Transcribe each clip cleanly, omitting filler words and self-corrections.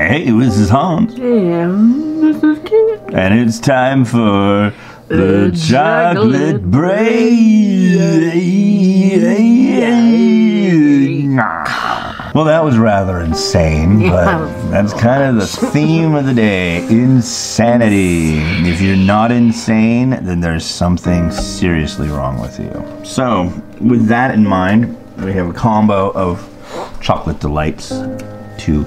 Hey, this is Hans. And this is Kit. And it's time for the chocolate break. Well, that was rather insane, but that's kind of the theme of the day. Insanity. If you're not insane, then there's something seriously wrong with you. So, with that in mind, we have a combo of chocolate delights to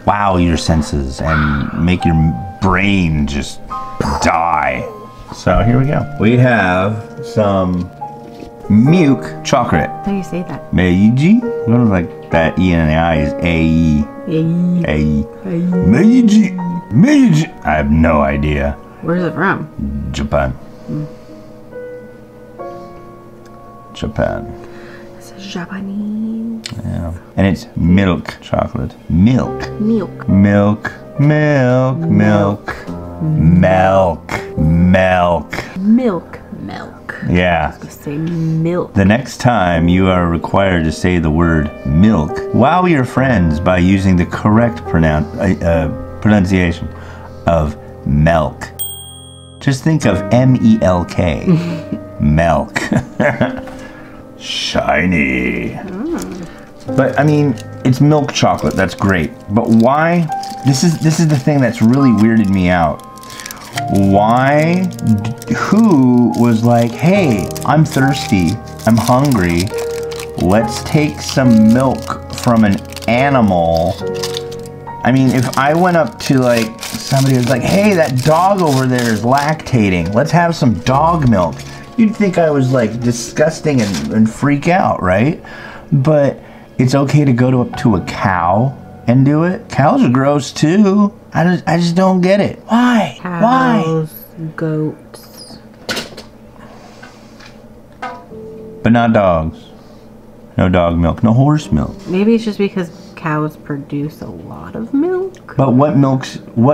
wow your senses and make your brain just die. So here we go. We have some milk chocolate. How do you say that? Meiji? I don't know, like that E and the I is A-E. A-E. Meiji. Meiji. I have no idea. Where's it from? Japan. Japan. This is Japanese. Yeah. And it's milk chocolate. Milk. Milk. Milk. Milk. Milk. Milk. Milk. Milk. Milk. Yeah. I was gonna say milk. The next time you are required to say the word milk, wow your friends by using the correct pronunciation of milk. Just think of M-E-L-K. Milk. Shiny. But I mean, it's milk chocolate. That's great. But why? This is the thing that's really weirded me out. Why? Who was like, hey, I'm thirsty, I'm hungry, let's take some milk from an animal. I mean, if I went up to like somebody who was like, hey, that dog over there is lactating, let's have some dog milk, you'd think I was like disgusting and freak out, right? But it's okay to go up to a cow and do it. Cows are gross too. I just don't get it. Why? Cows, Why? Goats. But not dogs. No dog milk. No horse milk. Maybe it's just because cows produce a lot of milk. But what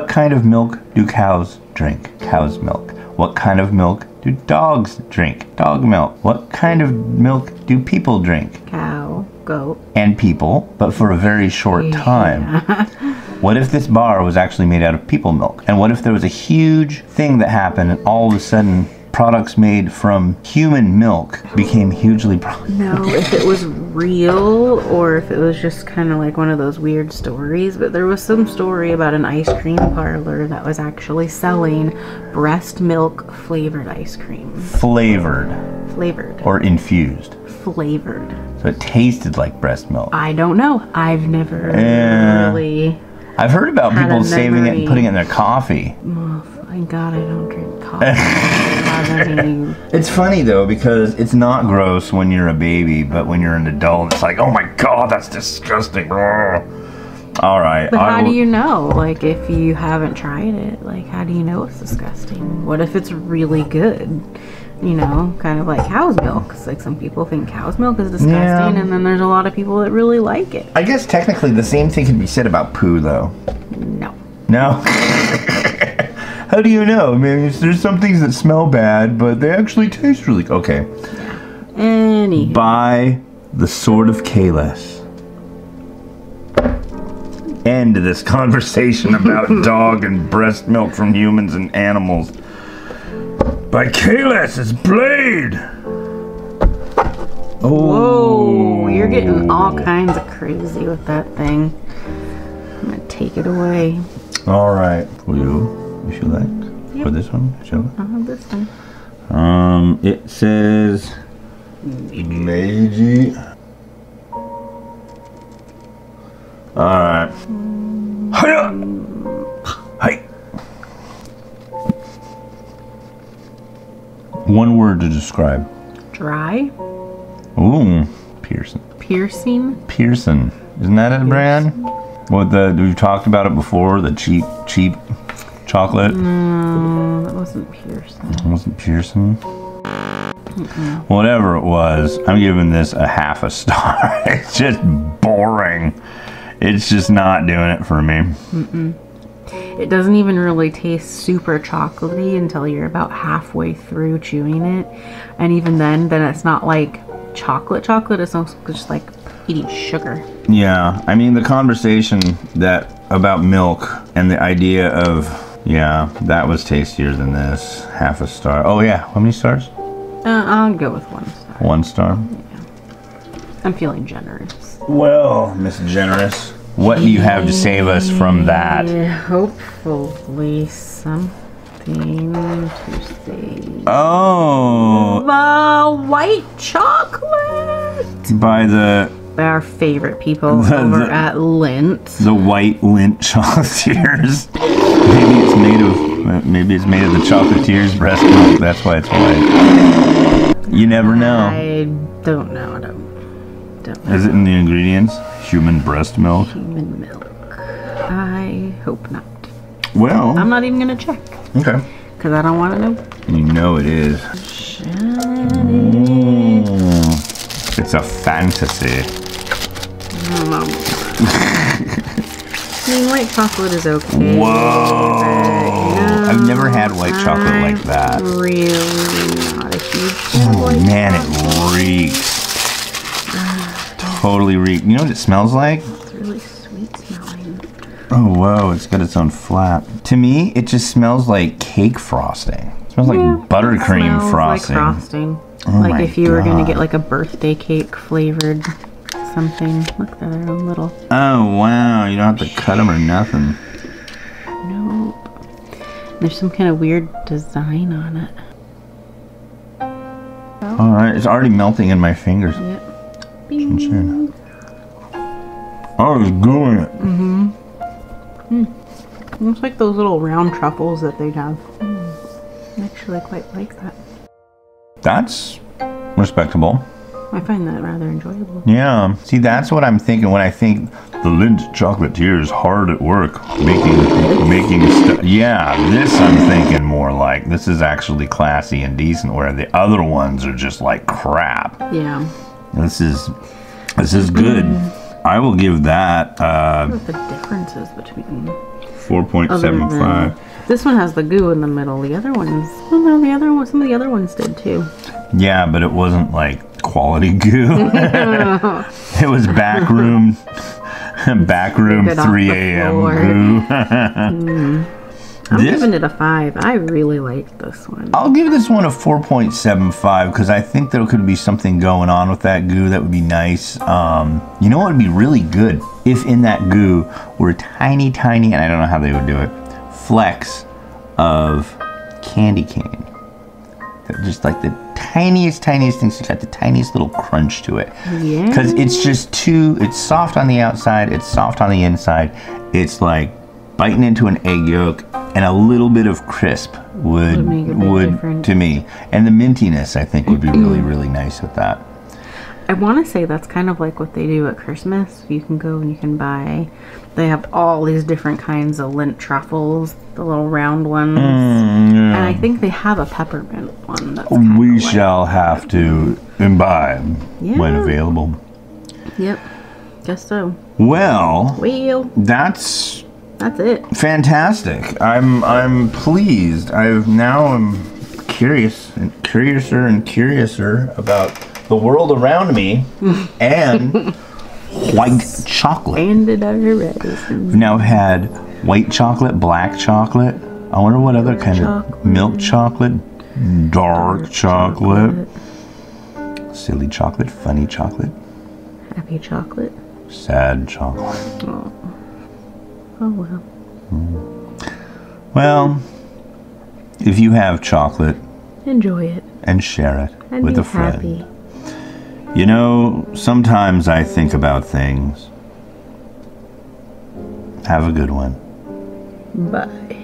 kind of milk do cows drink? Cow's milk. What kind of milk do dogs drink? Dog milk. What kind of milk do people drink? Cow, goat. And people, but for a very short time. What if this bar was actually made out of people milk? And what if there was a huge thing that happened and all of a sudden products made from human milk became hugely problematic? No, if it was real or if it was just kind of like one of those weird stories. But there was some story about an ice cream parlor that was actually selling breast milk flavored ice cream. Flavored. Flavored. Or infused. Flavored. So it tasted like breast milk. I don't know. I've never really... I've heard about people saving it and putting it in their coffee. Oh, thank God I don't drink coffee. It's funny though, because it's not gross when you're a baby, but when you're an adult, it's like, oh my God, that's disgusting. All right. But how do you know? Like, if you haven't tried it, like, how do you know it's disgusting? What if it's really good? You know, kind of like cow's milk. It's like some people think cow's milk is disgusting, and then there's a lot of people that really like it. I guess technically the same thing can be said about poo, though. No. No? How do you know? I mean, there's some things that smell bad, but they actually taste really good. Okay. Yeah. Anywho. By the sword of Kalis. End of this conversation about dog and breast milk from humans and animals. By Kalis' blade! Oh. Whoa, you're getting all kinds of crazy with that thing. I'm gonna take it away. Alright. Will you, if you like? Yep. For this one? Show I'll have this one. It says Meiji. Alright. Hiya! Hi! One word to describe. Dry. Ooh, Pearson. Piercing. Pearson. Isn't that a brand? We've talked about it before, the cheap chocolate. No, that wasn't Pearson. It wasn't Pearson? Whatever it was, I'm giving this a half a star. It's just boring. It's just not doing it for me. It doesn't even really taste super chocolatey until you're about halfway through chewing it. And even then it's not like chocolate. It's almost just like eating sugar. Yeah, I mean, the conversation that about milk and the idea of, yeah, that was tastier than this. Half a star. Oh yeah, how many stars? I'll go with 1 star. 1 star? Yeah. I'm feeling generous. Well, Miss Generous, what do you have to save us from that? Hopefully something to say. Oh! The white chocolate! By our favorite people over at Lindt. The white Lindt Chocolatiers. Maybe it's made of the Chocolatiers breast milk. That's why it's white. You never know. I don't know. I don't know. Is it in the ingredients? Human breast milk? Human milk. I hope not. Well, I'm not even gonna check. Okay. Because I don't want to know. You know it is. It's a fantasy. I mean, white chocolate is okay. Whoa! No, I've never had white chocolate like that. Really not a huge fan of white man, chocolate. It reeks. Totally reeks. You know what it smells like? It's really sweet smelling. Oh, whoa, it's got its own flap. To me, it just smells like cake frosting. It smells like buttercream frosting. Like frosting. Oh like my if you were going to God. get like a birthday cake flavored something. Look, they're their own little. Oh, wow, you don't have to cut them or nothing. Nope. There's some kind of weird design on it. All right, it's already melting in my fingers. Yep. Bing. Oh, it's gooing it. Looks like those little round truffles that they have. I actually quite like that. That's respectable. I find that rather enjoyable. Yeah. See, that's what I'm thinking when I think the Lindt Chocolatiers hard at work making stuff. Yeah, this I'm thinking more like this is actually classy and decent, where the other ones are just like crap. Yeah. This is good. I will give that I don't know what the difference is between 4.75. This one has the goo in the middle. The other ones, well, no, the other one, some of the other ones did too. Yeah, but it wasn't like quality goo. It was backroom 3 a.m. goo. I'm giving it a 5. I really liked this one. I'll give this one a 4.75 because I think there could be something going on with that goo that would be nice. You know what would be really good? If in that goo were tiny, and I don't know how they would do it, flecks of candy cane. Just like the tiniest things, it's got the tiniest little crunch to it. Yeah. Because it's just it's soft on the outside, it's soft on the inside. It's like biting into an egg yolk, and a little bit of crisp would to me. And the mintiness, I think, would be really nice with that. I want to say that's kind of like what they do at Christmas. You can go and you can buy. They have all these different kinds of Lindt truffles, the little round ones. And I think they have a peppermint one. That's we shall have to imbibe when available. Yep. Guess so. Well, that's it. Fantastic. I'm pleased. I'm curious and curiouser about the world around me and white chocolate. And it already. We've now had white chocolate, black chocolate. I wonder what other kind of milk chocolate, dark chocolate, silly chocolate, funny chocolate, happy chocolate, sad chocolate. Oh well. Well, if you have chocolate, enjoy it and share it with a friend. Happy. You know, sometimes I think about things. Have a good one. Bye.